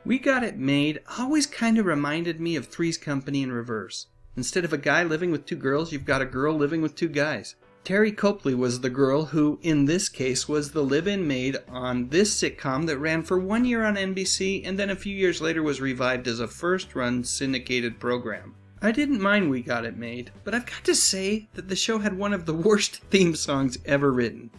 We Got It Made always kind of reminded me of Three's Company in reverse. Instead of a guy living with two girls, you've got a girl living with two guys. Teri Copley was the girl who, in this case, was the live-in maid on this sitcom that ran for 1 year on NBC and then a few years later was revived as a first-run syndicated program. I didn't mind We Got It Made, but I've got to say that the show had one of the worst theme songs ever written.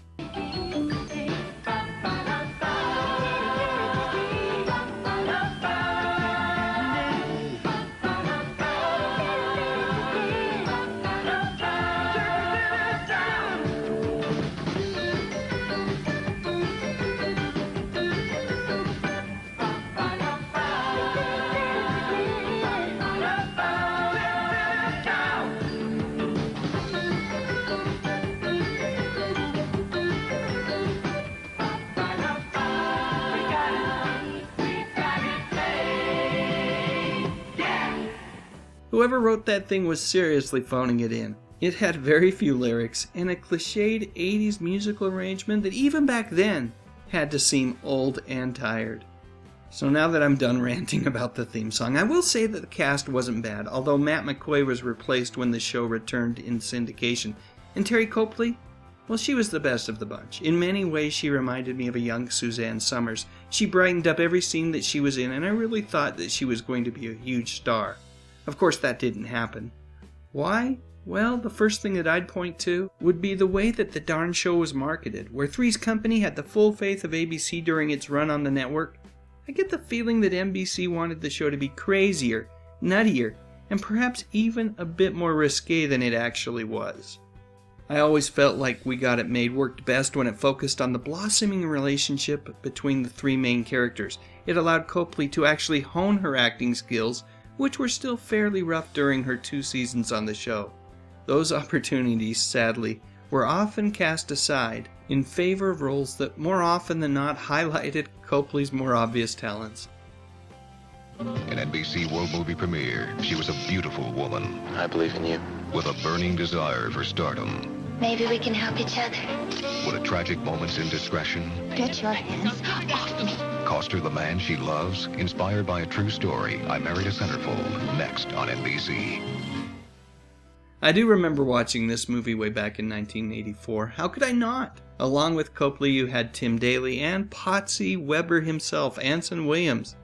Whoever wrote that thing was seriously phoning it in. It had very few lyrics and a cliched 80s musical arrangement that even back then had to seem old and tired. So now that I'm done ranting about the theme song, I will say that the cast wasn't bad, although Matt McCoy was replaced when the show returned in syndication. And Teri Copley? Well, she was the best of the bunch. In many ways, she reminded me of a young Suzanne Summers. She brightened up every scene that she was in, and I really thought that she was going to be a huge star. Of course, that didn't happen. Why? Well, the first thing that I'd point to would be the way that the darn show was marketed. Where Three's Company had the full faith of ABC during its run on the network, I get the feeling that NBC wanted the show to be crazier, nuttier, and perhaps even a bit more risque than it actually was. I always felt like We Got It Made worked best when it focused on the blossoming relationship between the three main characters. It allowed Copley to actually hone her acting skills, which were still fairly rough during her 2 seasons on the show. Those opportunities, sadly, were often cast aside in favor of roles that more often than not highlighted Copley's more obvious talents. An NBC World Movie premiere, she was a beautiful woman. I believe in you. With a burning desire for stardom. Maybe we can help each other. Would a tragic moment's indiscretion Get your hands off me. cost her the man she loves? Inspired by a true story, I Married a Centerfold, next on NBC. I do remember watching this movie way back in 1984. How could I not? Along with Copley, you had Tim Daly and Potsy Weber himself, Anson Williams.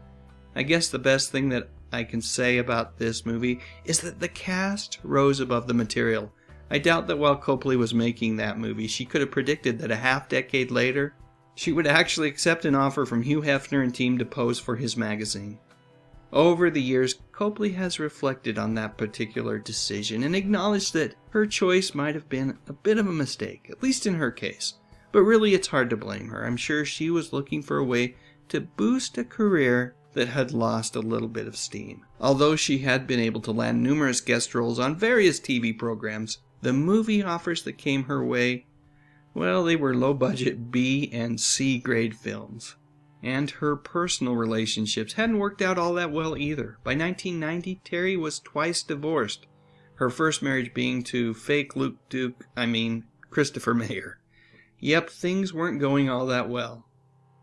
I guess the best thing that I can say about this movie is that the cast rose above the material. I doubt that while Copley was making that movie, she could have predicted that a half-decade later, she would actually accept an offer from Hugh Hefner and team to pose for his magazine. Over the years, Copley has reflected on that particular decision and acknowledged that her choice might have been a bit of a mistake, at least in her case. But really, it's hard to blame her. I'm sure she was looking for a way to boost a career that had lost a little bit of steam. Although she had been able to land numerous guest roles on various TV programs, the movie offers that came her way, well, they were low-budget B and C grade films. And her personal relationships hadn't worked out all that well either. By 1990, Teri was twice divorced, her first marriage being to fake Christopher Mayer. Yep, things weren't going all that well.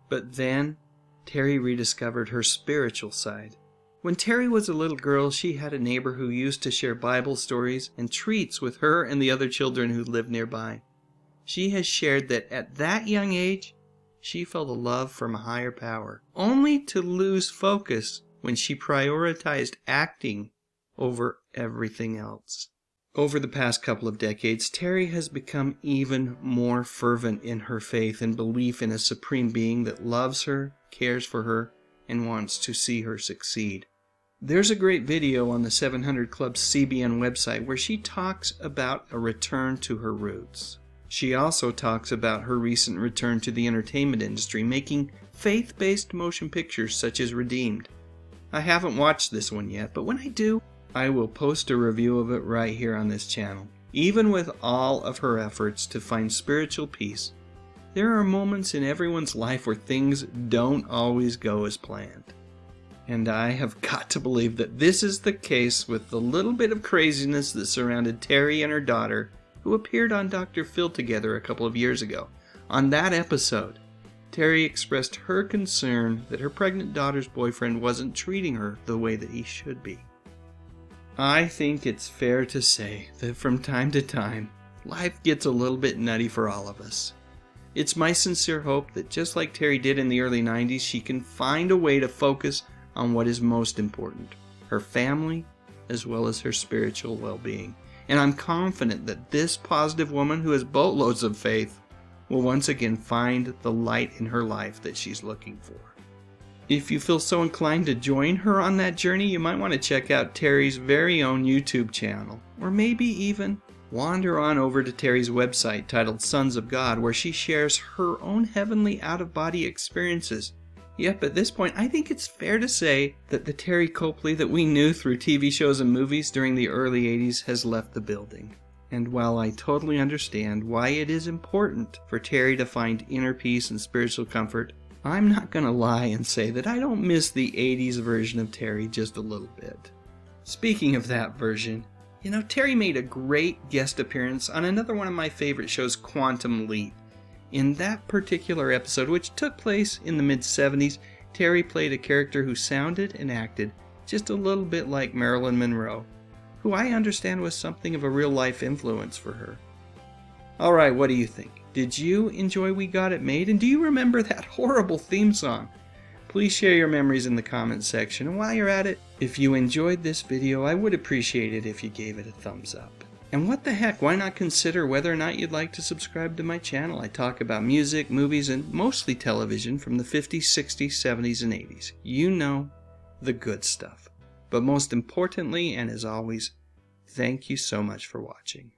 But then, Teri rediscovered her spiritual side. When Teri was a little girl, she had a neighbor who used to share Bible stories and treats with her and the other children who lived nearby. She has shared that at that young age, she felt a love from a higher power, only to lose focus when she prioritized acting over everything else. Over the past couple of decades, Teri has become even more fervent in her faith and belief in a supreme being that loves her, cares for her, and wants to see her succeed. There's a great video on the 700 Club's CBN website where she talks about a return to her roots. She also talks about her recent return to the entertainment industry, making faith-based motion pictures such as Redeemed. I haven't watched this one yet, but when I do, I will post a review of it right here on this channel. Even with all of her efforts to find spiritual peace, there are moments in everyone's life where things don't always go as planned. And I have got to believe that this is the case with the little bit of craziness that surrounded Teri and her daughter, who appeared on Dr. Phil together a couple of years ago. On that episode, Teri expressed her concern that her pregnant daughter's boyfriend wasn't treating her the way that he should be. I think it's fair to say that from time to time, life gets a little bit nutty for all of us. It's my sincere hope that just like Teri did in the early 90s, she can find a way to focus on what is most important, her family, as well as her spiritual well-being. And I'm confident that this positive woman who has boatloads of faith will once again find the light in her life that she's looking for. If you feel so inclined to join her on that journey, you might want to check out Teri's very own YouTube channel, or maybe even wander on over to Teri's website titled Sons of God, where she shares her own heavenly out-of-body experiences. Yep, at this point, I think it's fair to say that the Teri Copley that we knew through TV shows and movies during the early 80s has left the building. And while I totally understand why it is important for Teri to find inner peace and spiritual comfort, I'm not going to lie and say that I don't miss the 80s version of Teri just a little bit. Speaking of that version, Teri made a great guest appearance on another one of my favorite shows, Quantum Leap. In that particular episode, which took place in the mid-70s, Teri played a character who sounded and acted just a little bit like Marilyn Monroe, who I understand was something of a real-life influence for her. Alright, what do you think? Did you enjoy We Got It Made? And do you remember that horrible theme song? Please share your memories in the comments section. And while you're at it, if you enjoyed this video, I would appreciate it if you gave it a thumbs up. And what the heck, why not consider whether or not you'd like to subscribe to my channel? I talk about music, movies, and mostly television from the 50s, 60s, 70s, and 80s. You know, the good stuff. But most importantly, and as always, thank you so much for watching.